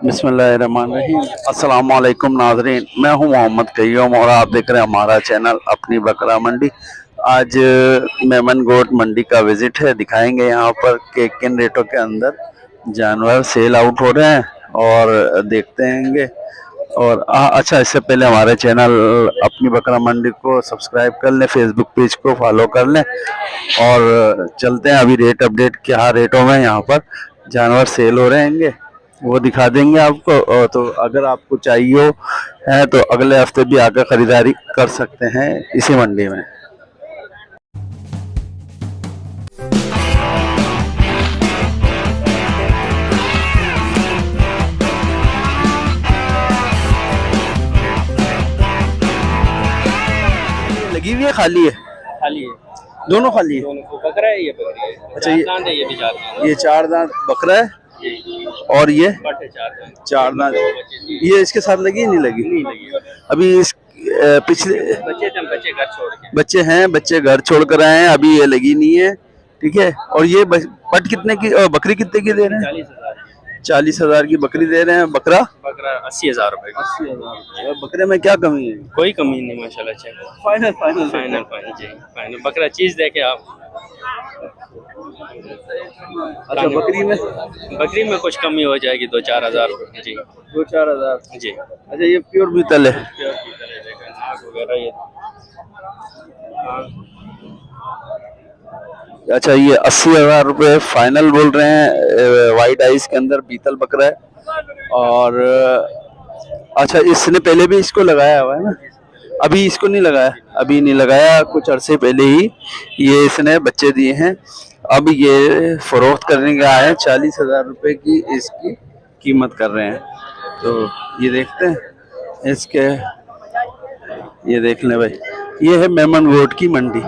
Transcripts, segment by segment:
बिस्मिल्लाहिर्रहमानिर्रहीम। अस्सलाम वालेकुम नाज़रीन, मैं हूं मोहम्मद कय्यूम और आप देख रहे हैं हमारा चैनल अपनी बकरा मंडी। आज मेमन गोट मंडी का विज़िट है। दिखाएंगे यहाँ पर कि किन रेटों के अंदर जानवर सेल आउट हो रहे हैं और देखते हैंगे। और अच्छा, इससे पहले हमारे चैनल अपनी बकरा मंडी को सब्सक्राइब कर लें, फेसबुक पेज को फॉलो कर लें और चलते हैं। अभी रेट अपडेट क्या रेटों में यहाँ पर जानवर सेल हो रहे हैंगे वो दिखा देंगे आपको। और तो अगर आपको चाहिए हो है तो अगले हफ्ते भी आकर खरीदारी कर सकते हैं इसी मंडी में। लगी हुई है, खाली है? खाली है। दोनों खाली है? दोनों को बकरा है, ये बकरी है। अच्छा, चार दांत है, ये भी चार दांत है। ये चार दांत बकरा है जी। और ये बट है चार दांत। चार दांत। ये इसके साथ लगी नहीं लगी? नहीं लगी। अभी इस पिछले बच्चे थे, बच्चे घर छोड़ के। बच्चे हैं, बच्चे घर छोड़ कर आए हैं, अभी ये लगी नहीं है। ठीक है। और ये पट कितने की और बकरी कितने की दे रहे हैं? 40,000। 40,000 की बकरी दे रहे हैं। बकरा बकरा 80,000 रुपए का। 80,000। बकरे में क्या कमी है? कोई कमी नहीं माशाल्लाह। अच्छा, फाइनल फाइनल फाइनल फाइनल जी, फाइनल बकरा चीज देखे आप। अच्छा, बकरी में कुछ कमी हो जाएगी 2-4 हज़ार जी। 2-4 हजार जी। अच्छा, ये प्योर बीतल है? वगैरह ये अच्छा, ये 80,000 रुपये फाइनल बोल रहे हैं। वाइट आइस के अंदर बीतल बकरा है। और अच्छा, इसने पहले भी इसको लगाया हुआ है ना? अभी इसको नहीं लगाया? अभी नहीं लगाया, कुछ अरसे पहले ही ये इसने बच्चे दिए हैं। अब ये फरोख्त करने का है। 40,000 रुपये की इसकी कीमत कर रहे हैं। तो ये देखते हैं इसके, ये देख लें भाई, ये है मेमन गोट की मंडी।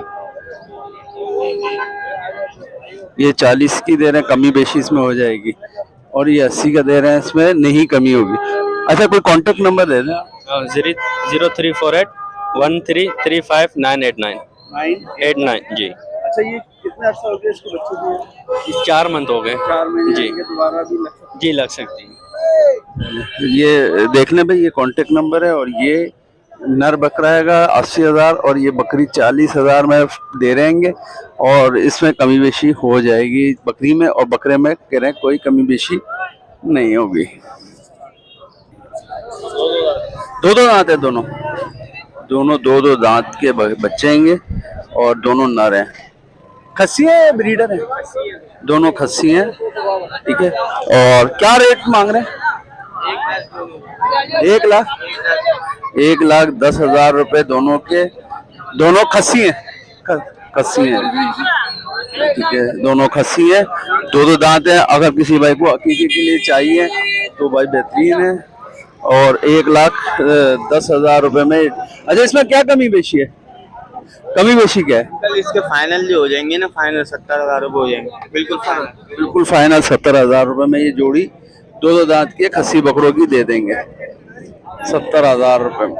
ये 40 की दे रहे हैं, कमी बेशी इसमें हो जाएगी। और ये 80 का दे रहे हैं, इसमें नहीं कमी होगी। अच्छा, कोई कांटेक्ट नंबर दे दें? 0348 1335 989 जी। अच्छा, ये कितने अर्सा हो गया इसको बच्चे दिए? 4 मंथ हो गए। 4 महीने जी। दोबारा भी लग सकता जी, लग सकती है। है। ये देख लें भाई, ये कांटेक्ट नंबर है। और ये नर बकरा है 80,000 और ये बकरी 40,000 में दे रहेंगे। और इसमें कमी बेशी हो जाएगी बकरी में, और बकरे में कह रहे हैं कोई कमी बेशी नहीं होगी। दो दांत है, दोनों दो दांत के बच्चे हैंगे और दोनों नर हैं। खस्सी है, ब्रीडर है? दोनों खस्सी हैं। ठीक है। और क्या रेट मांग रहे हैं? 1,10,000 रुपए दोनों के। दोनों खस्सी हैं? खस्सी हैं। ठीक है, दोनों खस्सी हैं, दो दांत हैं। अगर किसी भाई को अकीके के लिए चाहिए तो भाई बेहतरीन है। और 1,10,000 रुपए में। अच्छा, इसमें क्या कमी बेशी है? कमी बेशी क्या है? कल इसके फाइनल जो हो जाएंगे ना, फाइनल 70,000 रुपये हो जाएंगे। बिल्कुल फाइनल 70,000 रुपए में ये जोड़ी दो दांत के खस्सी बकरों की दे देंगे 70,000 रुपए में।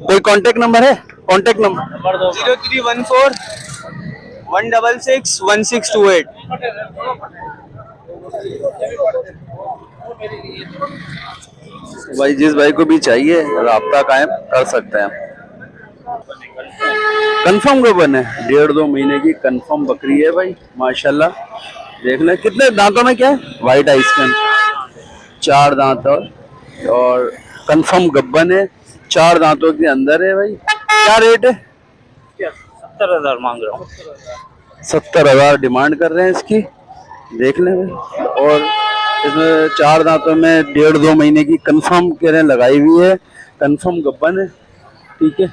कोई कांटेक्ट नंबर है? Contact number 0314 166 1628। भाई, जिस भाई को भी चाहिए राब्ता कायम कर सकते हैं। कंफर्म गोबन है, 1.5-2 महीने की कंफर्म बकरी है भाई, माशाल्लाह। देख लें कितने दांतों में क्या है? वाइट आइस के 4 दांत और कंफर्म गब्बन है, 4 दांतों के अंदर है भाई। क्या रेट है? 70,000 मांग रहा हूँ। 70,000 डिमांड कर रहे हैं इसकी। देख लें भाई। और इसमें 4 दांतों में 1.5-2 महीने की कंफर्म कह रहे हैं लगाई हुई है, कंफर्म गब्बन है। ठीक है।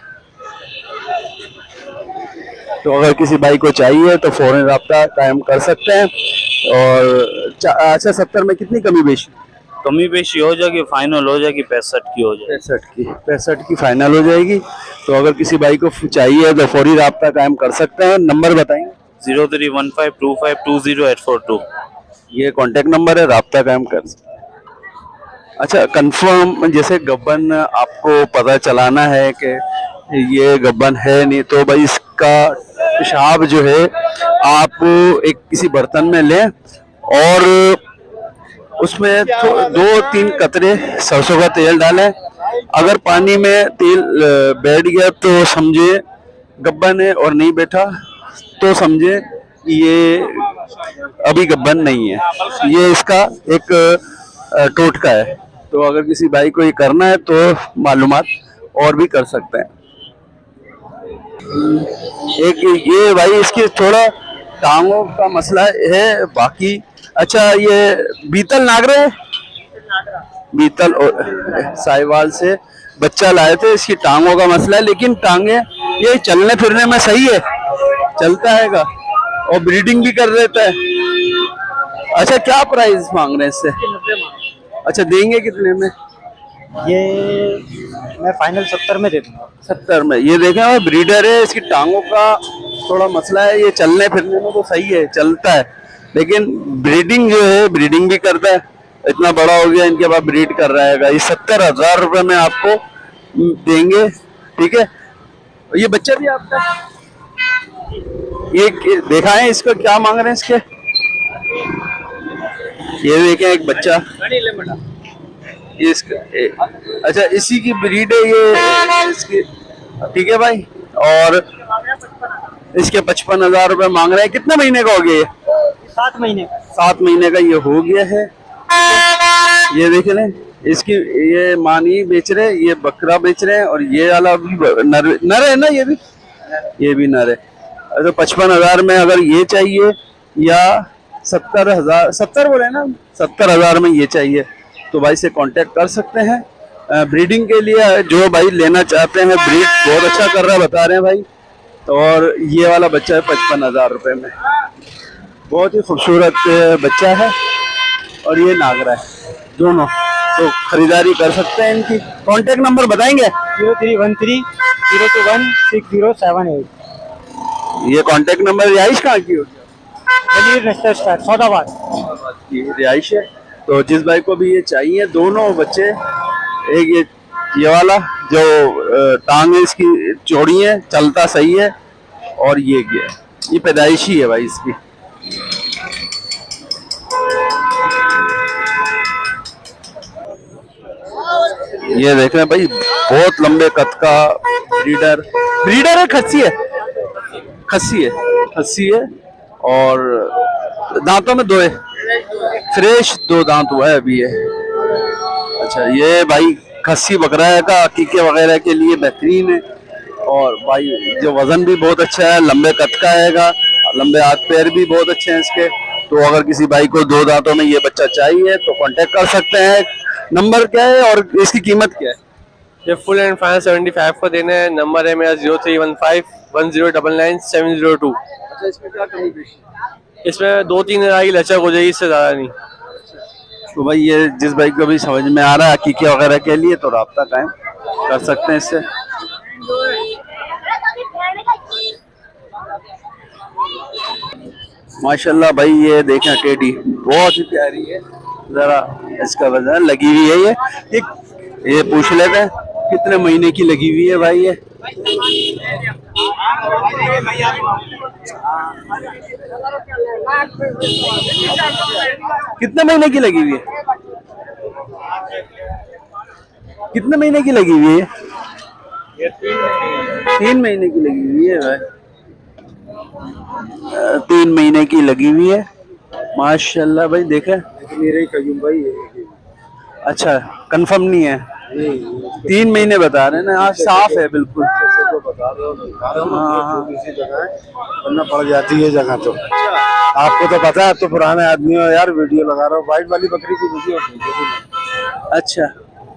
तो अगर किसी भाई को चाहिए तो फौरन राब्ता कायम कर सकते हैं। और अच्छा, 70 में कितनी कमी बेशी? कमी बेशी हो जाएगी, फाइनल हो जाएगी 65 की हो जाएगी। 65 की फाइनल हो जाएगी। तो अगर किसी भाई को चाहिए तो फौरी राब्ता कायम कर सकते हैं। नंबर बताएंगे? 03152520 842। ये कांटेक्ट नंबर है, राब्ता कायम कर। अच्छा, कंफर्म जैसे गब्बन आपको पता चलाना है कि ये गब्बन है नहीं, तो भाई इसका पेशाब जो है आप एक किसी बर्तन में लें और उसमें 2-3 कतरे सरसों का तेल डालें। अगर पानी में तेल बैठ गया तो समझे गब्बन है, और नहीं बैठा तो समझे ये अभी गब्बन नहीं है। ये इसका एक टोटका है। तो अगर किसी भाई को ये करना है तो मालूमात और भी कर सकते हैं। एक ये भाई इसकी थोड़ा टांगों का मसला है, बाकी अच्छा ये बीतल नागरे है, बीतल और साहिवाल से बच्चा लाए थे। इसकी टांगों का मसला है, लेकिन टांगे ये चलने फिरने में सही है, चलता हैगा और ब्रीडिंग भी कर देता है। अच्छा क्या प्राइस मांग रहे हैं इससे? अच्छा देंगे कितने में? ये मैं फाइनल 70 में दे दूंगा। 70 में। ये देखें और ब्रीडर है, इसकी टांगों का थोड़ा मसला है। ये चलने फिरने में तो सही है, चलता है, लेकिन ब्रीडिंग जो है ब्रीडिंग भी करता है। इतना बड़ा हो गया, इनके पास ब्रीड कर रहा है। ये 70,000 रुपये में आपको देंगे, ठीक है। ये बच्चा भी आपका, ये देखा है इसको क्या मांग रहे हैं इसके? ये देखें एक बच्चा, ये इसका अच्छा इसी की ब्रीड है ये इसकी, ठीक है भाई। और इसके 55,000 रुपये मांग रहे हैं। कितने महीने का हो गया ये? 7 महीने। 7 महीने का ये हो गया है। ये देख लें, इसकी ये मानी बेच रहे, ये बकरा बेच रहे हैं, और ये वाला भी नर है ना, ये भी नर है। तो 55,000 में अगर ये चाहिए या 70,000, 70 बोले ना, 70,000 में ये चाहिए तो भाई से कांटेक्ट कर सकते हैं। ब्रीडिंग के लिए जो भाई लेना चाहते हैं, ब्रीड बहुत अच्छा कर रहा है बता रहे हैं भाई। और ये वाला बच्चा है 55,000 रुपये में, बहुत ही खूबसूरत बच्चा है। और ये नागरा है, दोनों तो खरीदारी कर सकते हैं। इनकी कांटेक्ट नंबर बताएंगे? 0313 ये कांटेक्ट नंबर। रिहाइश कहाँ की होगी? सौदाबाद की रिहाइश है। तो जिस भाई को भी ये चाहिए, दोनों बच्चे, एक ये वाला जो टांग है इसकी चौड़ी है, चलता सही है, और ये पैदाइशी है भाई इसकी। ये देख रहे हैं भाई, बहुत लंबे कद का ब्रीडर है। खस्सी है और दांतों में 2 है, फ्रेश 2 दांत हुआ है अभी है। अच्छा ये भाई खस्सी बकरा है का अकीके वगैरह के लिए बेहतरीन है। और भाई जो वजन भी बहुत अच्छा है, लंबे कद का हैगा, लंबे हाथ पैर भी बहुत अच्छे हैं इसके। तो अगर किसी भाई को 2 दांतों में ये बच्चा चाहिए तो कांटेक्ट कर सकते हैं। नंबर क्या है और इसकी कीमत क्या है? ये फुल एंड फाइनल 75 को देना है। नंबर है मेरा 031510999702। अच्छा इसमें क्या कमी पेशी? इसमें 2-3 हज़ार की लचक हो जाएगी, इससे ज़्यादा नहीं। तो भाई ये जिस भाई को भी समझ में आ रहा है हकीके वगैरह के लिए, तो राब्ता कायम कर सकते हैं इससे। माशाल्लाह भाई ये देखें टेडी बहुत ही प्यारी है। जरा इसका वजन लगी हुई है, ये पूछ लेते हैं कितने महीने की लगी हुई है भाई ये? कितने महीने की लगी हुई है? कितने महीने की लगी हुई है? 3 महीने की लगी हुई है भाई। 3 महीने की लगी हुई है माशाल्लाह भाई। देखे भाई। अच्छा कंफर्म नहीं है? 3 महीने बता रहे हैं ना। हाँ साफ है बिल्कुल। वरना पड़ जाती है जगह। तो आपको तो पता है, आप तो पुराने आदमी हो यार, वीडियो लगा रहा हो। वाइट वाली बकरी की वीडियो। अच्छा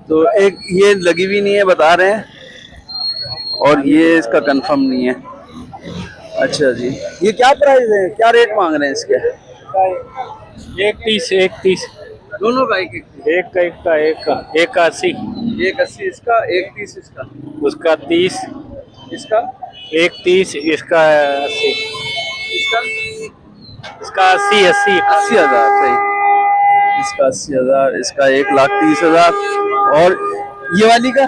तो एक ये लगी हुई नहीं है बता रहे हैं, और ये इसका कंफर्म नहीं है। अच्छा जी, ये क्या प्राइस है, क्या रेट मांग रहे हैं इसके? 130 दोनों बाइक एक का 80 इसका 130 इसका, उसका 30 इसका 130 इसका 80 इसका इसका 80 80,000 सही। इसका 80,000, इसका 1,30,000। और ये वाली का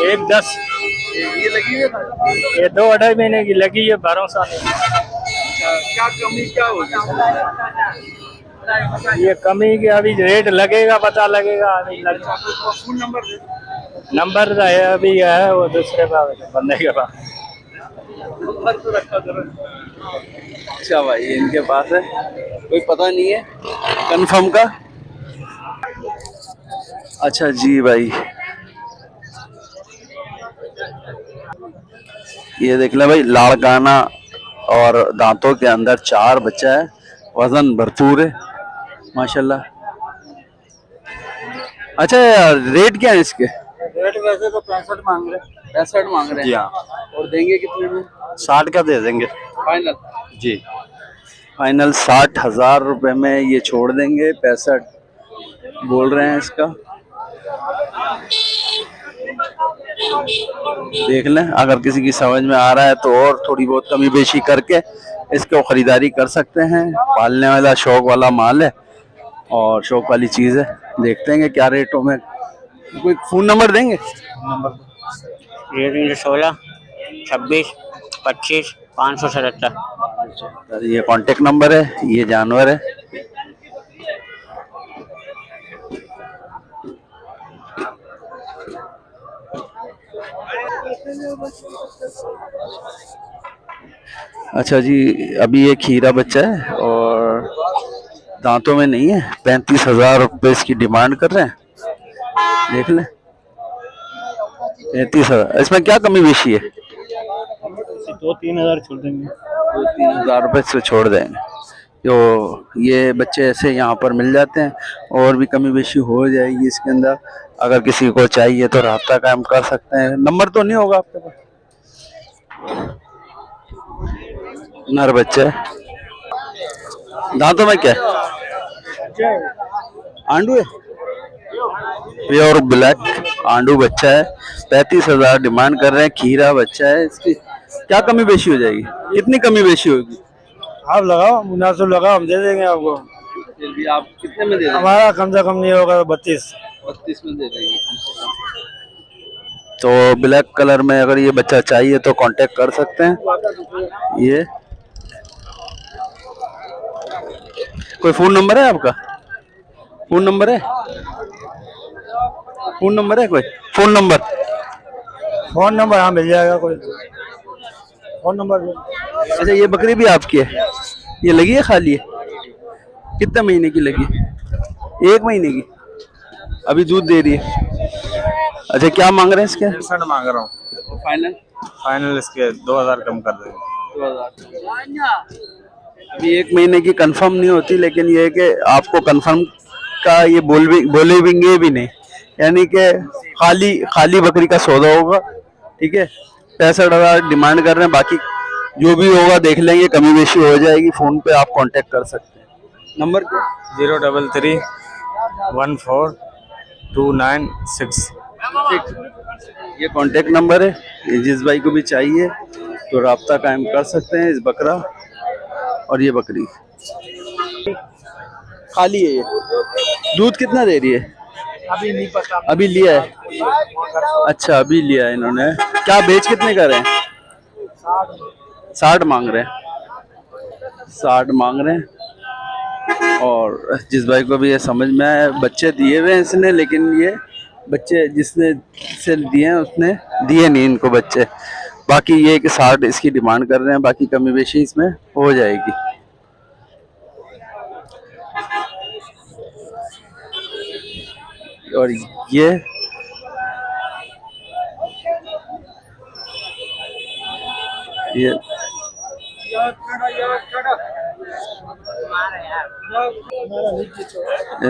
110 ये लगी है। ये 2-2.5 महीने की लगी है, 12 साल। क्या कमी क्या होगी? ये कमी के अभी रेट लगेगा, पता लगेगा अभी लगेगा। नंबर है अभी है वो दूसरे का बंदे के पास। अच्छा भाई, इनके पास है, कोई पता नहीं है कंफर्म का। अच्छा जी भाई, ये देख ले भाई, लाड़काना और दांतों के अंदर 4 बच्चा है, वजन भरपूर है माशाल्लाह। अच्छा यार, रेट क्या है इसके? रेट वैसे तो 65 मांग रहे। 65 मांग रहे हैं? जी हाँ। और देंगे कितने में? 60 का दे देंगे फाइनल? जी। फाइनल 60,000 रुपए में ये छोड़ देंगे। 65 बोल रहे हैं इसका। देख लें, अगर किसी की समझ में आ रहा है तो और थोड़ी बहुत कमी बेशी करके इसको खरीदारी कर सकते हैं। पालने वाला शौक वाला माल है और शौक वाली चीज़ है। देखते हैं कि क्या रेटों में। कोई फ़ोन नंबर देंगे? 16 26 25 577। ये कांटेक्ट नंबर है, ये जानवर है। अच्छा जी, अभी ये खीरा बच्चा है और दांतों में नहीं है। 35,000 रुपये इसकी डिमांड कर रहे हैं। देख लें, 35,000। इसमें क्या कमी बेशी है? 2-3 हज़ार छोड़ देंगे। 3,000 रुपये से छोड़ देंगे। तो ये बच्चे ऐसे यहाँ पर मिल जाते हैं, और भी कमी बेशी हो जाएगी इसके अंदर। अगर किसी को चाहिए तो राब्ता कायम कर सकते हैं। नंबर तो नहीं होगा आपके पास? नर बच्चा है, दांतों में क्या है? आंडू है, प्योर ब्लैक आंडू बच्चा है। 35,000 डिमांड कर रहे हैं। खीरा बच्चा है। इसकी क्या कमी बेशी हो जाएगी? कितनी कमी बेशी होगी? आप लगाओ, मुनासिब लगाओ, हम दे देंगे आपको। फिर भी आप कितने में दे देंगे? हमारा कम से कम नहीं होगा 32 में दे देंगे कम से कम। तो ब्लैक कलर में अगर ये बच्चा चाहिए तो कांटेक्ट कर सकते हैं। ये कोई फोन नंबर है आपका? फोन नंबर है? फोन नंबर है कोई? Phone number? फोन नंबर हाँ मिल जाएगा कोई फोन नंबर। अच्छा, ये बकरी भी आपकी है? ये लगी है खाली है? कितने महीने की लगी? 1 महीने की। अभी दूध दे रही है। अच्छा, क्या मांग रहे हैं इसके? 65 मांग रहा हूँ। फाइनल इसके 2,000 कम कर देंगे। 2,000। अभी 1 महीने की कंफर्म नहीं होती, लेकिन ये है कि आपको कंफर्म का ये बोलेंगे भी नहीं, यानी कि खाली बकरी का सौदा होगा। ठीक है, 65,000 डिमांड कर रहे हैं। बाकी जो भी होगा देख लेंगे, कमी बेशी हो जाएगी। फोन पे आप कांटेक्ट कर सकते हैं। नंबर 033 14 296। ये कांटेक्ट नंबर है। ये जिस भाई को भी चाहिए तो राब्ता कायम कर सकते हैं। इस बकरा और ये बकरी खाली है। ये दूध कितना दे रही है? अभी नहीं पता। अभी लिया है? अच्छा, अभी लिया है इन्होंने। क्या बेच कितने का रहे हैं? 60 मांग रहे हैं। 60 मांग रहे हैं। और जिस भाई को भी ये समझ में आए, बच्चे दिए हुए हैं इसने, लेकिन ये बच्चे जिसने से दिए हैं उसने दिए नहीं इनको बच्चे। बाकी ये कि 60 इसकी डिमांड कर रहे हैं। बाकी कमी बेशी इसमें हो जाएगी। और ये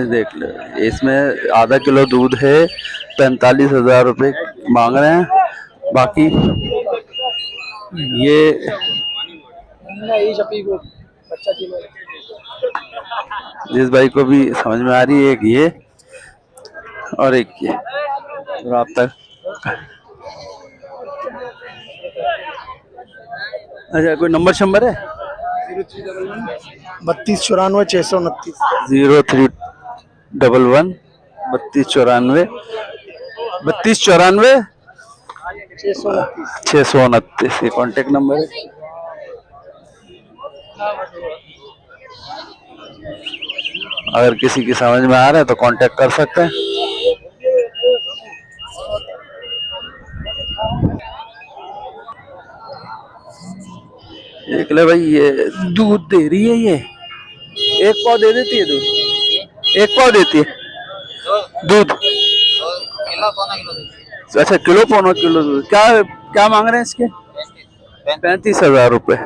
देख लो, इसमें आधा किलो दूध है। 45,000 रुपये मांग रहे हैं। बाकी ये जिस भाई को भी समझ में आ रही है, एक ये और एक ये राब्ता। अच्छा, कोई नंबर शंबर है? 32 94 629। 0311 32 94 629। ये कॉन्टेक्ट नंबर है। अगर किसी की समझ में आ रहा है तो कांटेक्ट कर सकते हैं। देख ले भाई, ये दूध दे रही है, ये एक पाव दे देती है दूध, एक पाव देती है दूध। अच्छा, किलो पौना किलो दूध। क्या क्या मांग रहे हैं इसके? 35,000 रुपए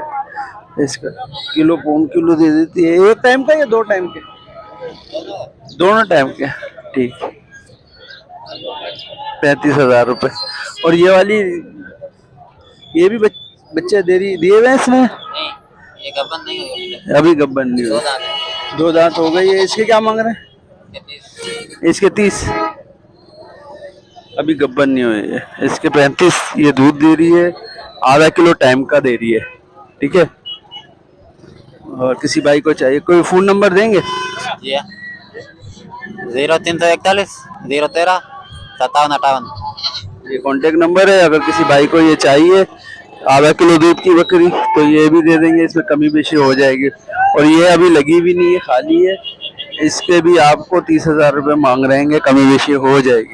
इसका। किलो पौन किलो दे देती है। एक टाइम का या 2 टाइम के? दोनों टाइम के। ठीक, 35,000 रुपए। और ये वाली, ये भी बच्चे दे रही, दिए हुए हैं इसमें? ये गबन नहीं हुई, अभी गब्बन नहीं हुई, 2 दांत हो गई है। इसके क्या मांग रहे हैं? इसके 30, अभी गब्बन नहीं हुई है। इसके 35। ये दूध दे रही है, आधा किलो टाइम का दे रही है। ठीक है। और किसी भाई को चाहिए, कोई फोन नंबर देंगे? जी 0341 013 5758। ये कांटेक्ट नंबर है। अगर किसी भाई को ये चाहिए आधा किलो दूध की बकरी, तो ये भी दे देंगे, इसमें कमी बेशी हो जाएगी। और ये अभी लगी भी नहीं है, खाली है। इसके भी आपको 30,000 रुपये मांग रहेंगे, कमी बेशी हो जाएगी।